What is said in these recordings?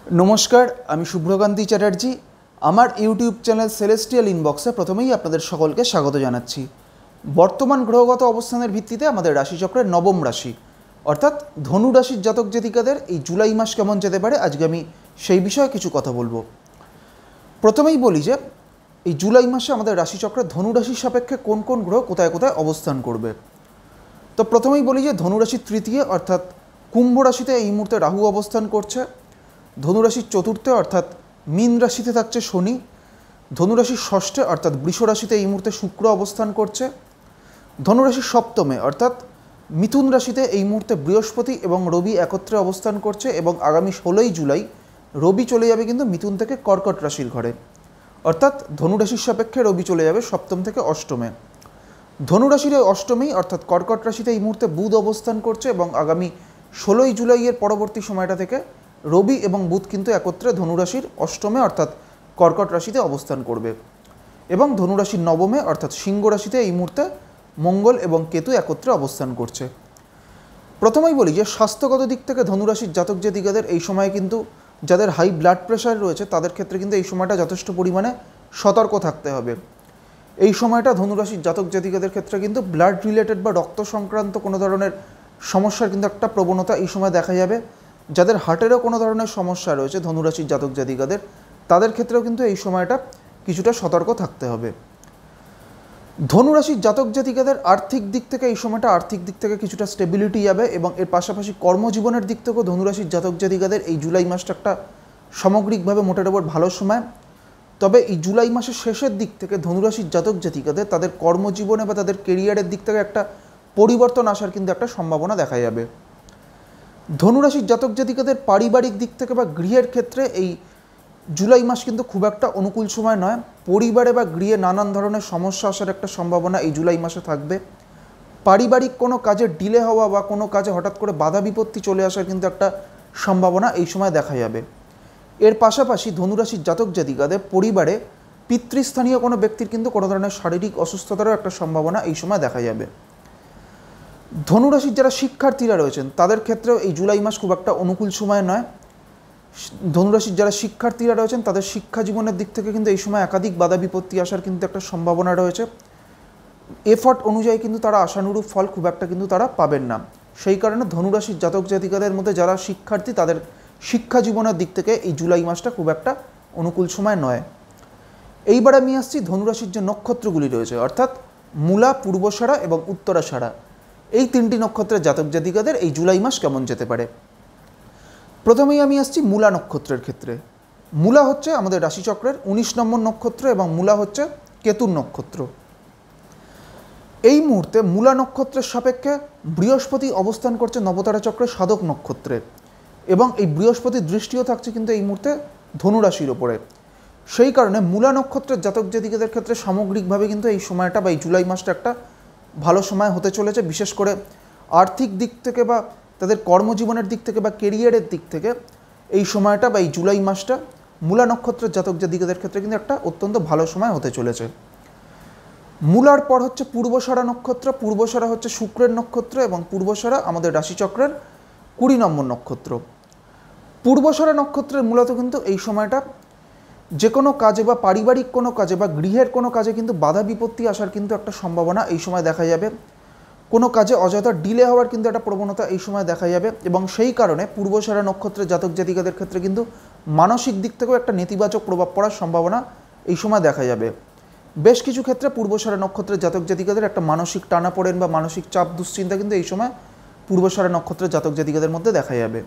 नमस्कार आमी शुभ्रकांती चैटार्जी आमार यूट्यूब चैनल सेलेस्टियल इनबक्से प्रथमेई आपनादेर सकलके स्वागत जानाच्छि। बर्तमान ग्रहगत अवस्थानेर भित्तिते आमादेर राशिचक्रेर नवम राशि अर्थात धनु राशिर जातक जातिकादेर एई जुलाई मास केमन जेते पारे आजके आमी सेई विषये किछु कथा बोलबो। प्रथमेई बोली जे एई जुलाई मासे आमादेर राशिचक्रे धनु राशिर सापेक्षे कोन कोन ग्रह कोथाय कोथाय अवस्थान करबे। तो प्रथमेई बोली जे धनु राशिर तृतीय अर्थात कुम्भ राशिते एई मुहूर्ते राहु अवस्थान करछे। धनुराशिर चतुर्थे अर्थात मीन राशिते थाकছে शनि। धनुराशिर षष्ठे अर्थात वृष राशिते এই মুহূর্তে শুক্র অবস্থান করছে। ধনুরাশির সপ্তমে অর্থাৎ মিথুন রাশিতে এই মুহূর্তে বৃহস্পতি এবং রবি একত্রে অবস্থান করছে এবং আগামী 16ই জুলাই রবি চলে যাবে কিন্তু মিথুন থেকে কর্কট রাশির ঘরে, অর্থাৎ ধনুরাশির সাপেক্ষে রবি চলে যাবে সপ্তম থেকে অষ্টমে। ধনুরাশির অষ্টমেই অর্থাৎ কর্কট রাশিতে এই মুহূর্তে বুধ অবস্থান করছে এবং আগামী 16ই জুলাইয়ের পরবর্তী সময়টা থেকে रवि एवं बुध किन्तु एकत्रे धनुराशिर अष्टमे अर्थात कर्कट राशिते अवस्थान करबे एवं धनुराशिर नवमे अर्थात सिंह राशिते एई मुहूर्ते मंगल एवं केतु एकत्रे अवस्थान करछे। प्रथमेई बोली जे स्वास्थ्यगत दिक थेके धनुराशिर जातक जातिकादेर एई समय किन्तु जादेर हाई ब्लाड प्रेसार रयेछे तादेर क्षेत्रे किन्तु एई समयटा यथेष्ट परिमाणे सतर्क थाकते हबे। एई समयटा धनुराशिर जातक जातिकादेर क्षेत्रे किन्तु ब्लाड रिलेटेड बा रक्त संक्रांत कोनो धरनेर समस्यार किन्तु एकटा प्रवणता एई समय देखा जाबे। যাদের হার্টেরও কোনো ধরনের সমস্যা রয়েছে ধনুরাশির জাতক জাতিকাদের তাদের ক্ষেত্রেও কিন্তু এই সময়টা কিছুটা সতর্ক থাকতে হবে। ধনুরাশির জাতক জাতিকাদের আর্থিক দিক থেকে এই সময়টা আর্থিক দিক থেকে কিছুটা স্টেবিলিটি যাবে এবং এর পাশাপাশি কর্মজীবনের দিক থেকেও ধনুরাশির জাতক জাতিকাদের এই জুলাই মাসটা একটা সামগ্রিকভাবে মোটের ওপর ভালো সময়। তবে এই জুলাই মাসের শেষের দিক থেকে ধনুরাশির জাতক জাতিকাদের তাদের কর্মজীবনে বা তাদের কেরিয়ারের দিক থেকে একটা পরিবর্তন আসার কিন্তু একটা সম্ভাবনা দেখা যাবে। ধনুরাশির জাতক জাতিকাদের পারিবারিক দিক থেকে বা গৃহের ক্ষেত্রে এই জুলাই মাস কিন্তু খুব একটা অনুকূল সময় নয়। পরিবারে বা গৃহে নানান ধরনের সমস্যা আসার একটা সম্ভাবনা এই জুলাই মাসে থাকবে। পারিবারিক কোনো কাজে ডিলে হওয়া বা কোনো কাজে হঠাৎ করে বাধা বিপত্তি চলে আসার কিন্তু একটা সম্ভাবনা এই সময় দেখা যাবে। এর পাশাপাশি ধনুরাশির জাতক জাতিকাদের পরিবারে পিতৃস্থানীয় কোনো ব্যক্তির কিন্তু কোনো ধরনের শারীরিক অসুস্থতারও একটা সম্ভাবনা এই সময় দেখা যাবে। ধনুরাশির যারা শিক্ষার্থীরা রয়েছেন তাদের ক্ষেত্রেও এই জুলাই মাস খুব একটা অনুকূল সময় নয়। ধনুরাশির যারা শিক্ষার্থীরা রয়েছেন তাদের শিক্ষা জীবনের দিক থেকে কিন্তু এই সময় একাধিক বাধা বিপত্তি আসার কিন্তু একটা সম্ভাবনা রয়েছে। এফর্ট অনুযায়ী কিন্তু তারা আশানুরূপ ফল খুব একটা কিন্তু তারা পাবেন না। সেই কারণে ধনুরাশির জাতক জাতিকাদের মধ্যে যারা শিক্ষার্থী তাদের শিক্ষা জীবনের দিক থেকে এই জুলাই মাসটা খুব একটা অনুকূল সময় নয়। এইবার আমি আসছি ধনুরাশির যে নক্ষত্রগুলি রয়েছে অর্থাৎ মূলা, পূর্বষাঢ়া এবং উত্তরাষাঢ়া, এই তিনটি নক্ষত্রের জাতক জাতিকাদের এই জুলাই মাস কেমন যেতে পারে। প্রথমেই আমি আসছি মূলা নক্ষত্রের ক্ষেত্রে। মূলা হচ্ছে আমাদের রাশিচক্রের 19 নম্বর নক্ষত্র এবং মূলা হচ্ছে কেতুর নক্ষত্র। এই মুহূর্তে মূলা নক্ষত্রের সাপেক্ষে বৃহস্পতি অবস্থান করছে নবতারা চক্রের সাধক নক্ষত্রে এবং এই বৃহস্পতির দৃষ্টিও থাকছে কিন্তু এই মুহূর্তে ধনুরাশির ওপরে। সেই কারণে মূলা নক্ষত্রের জাতক জাতিকাদের ক্ষেত্রে সামগ্রিকভাবে কিন্তু এই সময়টা বা এই জুলাই মাসটা একটা ভালো সময় হতে চলেছে। বিশেষ করে আর্থিক দিক থেকে বা তাদের কর্মজীবনের দিক থেকে বা কেরিয়ারের দিক থেকে এই সময়টা বা এই জুলাই মাসটা মূলা নক্ষত্রের জাতক জাতিকাদের ক্ষেত্রে কিন্তু একটা অত্যন্ত ভালো সময় হতে চলেছে। মূলার পর হচ্ছে পূর্বষাঢ়া নক্ষত্র। পূর্বষাঢ়া হচ্ছে শুক্রের নক্ষত্র এবং পূর্বষাঢ়া আমাদের রাশিচক্রের 20 নম্বর নক্ষত্র। পূর্বষাঢ়া নক্ষত্রের মূলত কিন্তু এই সময়টা যে কোনো কাজে বা পারিবারিক কোনো কাজে বা গৃহের কোনো কাজে কিন্তু বাধা বিপত্তি আসার কিন্তু একটা সম্ভাবনা এই সময় দেখা যাবে। কোনো কাজে অযথা ডিলে হওয়ার কিন্তু একটা প্রবণতা এই সময় দেখা যাবে এবং সেই কারণে পূর্বষাঢ়া নক্ষত্রের জাতক জাতিকাদের ক্ষেত্রে কিন্তু মানসিক দিক থেকেও একটা নেতিবাচক প্রভাব পড়ার সম্ভাবনা এই সময় দেখা যাবে। বেশ কিছু ক্ষেত্রে পূর্বষাঢ়া নক্ষত্রের জাতক জাতিকাদের একটা মানসিক টানাপোড়েন বা মানসিক চাপ দুশ্চিন্তা কিন্তু এই সময় পূর্বষাঢ়া নক্ষত্রের জাতক জাতিকাদের মধ্যে দেখা যাবে।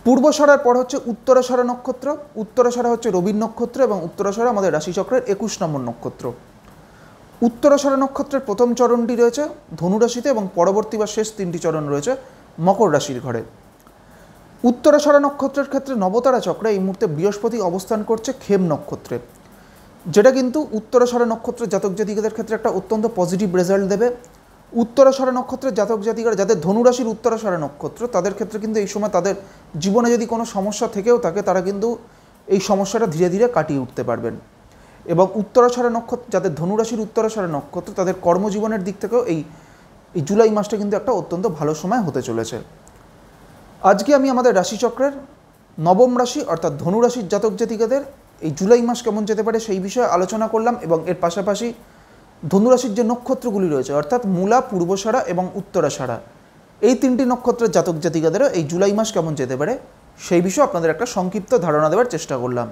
পূর্বষাঢ়ার পর হচ্ছে উত্তরাষাঢ়া নক্ষত্র। উত্তরাষাঢ়া হচ্ছে রবির নক্ষত্র এবং উত্তরাষাঢ়া আমাদের রাশিচক্রের 21 নম্বর নক্ষত্র। উত্তরাষাঢ়া নক্ষত্রের প্রথম চরণটি রয়েছে ধনুরাশিতে এবং পরবর্তী বা শেষ 3টি চরণ রয়েছে মকর রাশির ঘরে। উত্তরাষাঢ়া নক্ষত্রের ক্ষেত্রে নবতারা চক্রে এই মুহূর্তে বৃহস্পতি অবস্থান করছে খেম নক্ষত্রে, যেটা কিন্তু উত্তরাষাঢ়া নক্ষত্রের জাতক জাতিকাদের ক্ষেত্রে একটা অত্যন্ত পজিটিভ রেজাল্ট দেবে। উত্তরাষাঢ়া নক্ষত্রের জাতক জাতিকারা যাদের ধনুরাশির উত্তরাষাঢ়া নক্ষত্র তাদের ক্ষেত্রে কিন্তু এই সময় তাদের জীবনে যদি কোনো সমস্যা থেকেও থাকে তারা কিন্তু এই সমস্যাটা ধীরে ধীরে কাটিয়ে উঠতে পারবেন। এবং উত্তরাষাঢ়া নক্ষত্র যাদের ধনুরাশির উত্তরাষাঢ়া নক্ষত্র তাদের কর্মজীবনের দিক থেকেও এই জুলাই মাসটা কিন্তু একটা অত্যন্ত ভালো সময় হতে চলেছে। আজকে আমি আমাদের রাশিচক্রের নবম রাশি অর্থাৎ ধনুরাশির জাতক জাতিকাদের এই জুলাই মাস কেমন যেতে পারে সেই বিষয়ে আলোচনা করলাম, এবং এর পাশাপাশি ধনুরাশির যে নক্ষত্রগুলি রয়েছে অর্থাৎ মূলা, পূর্বষাঢ়া এবং উত্তরাষাঢ়া, এই তিনটি নক্ষত্রের জাতক জাতিকাদেরও এই জুলাই মাস কেমন যেতে পারে সেই বিষয়ে আপনাদের একটা সংক্ষিপ্ত ধারণা দেওয়ার চেষ্টা করলাম।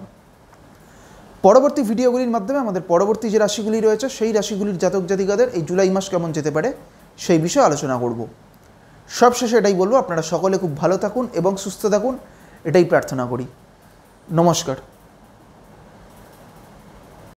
পরবর্তী ভিডিওগুলির মাধ্যমে আমাদের পরবর্তী যে রাশিগুলি রয়েছে সেই রাশিগুলির জাতক জাতিকাদের এই জুলাই মাস কেমন যেতে পারে সেই বিষয়ে আলোচনা করব। সবশেষে এটাই বলবো, আপনারা সকলে খুব ভালো থাকুন এবং সুস্থ থাকুন, এটাই প্রার্থনা করি। নমস্কার।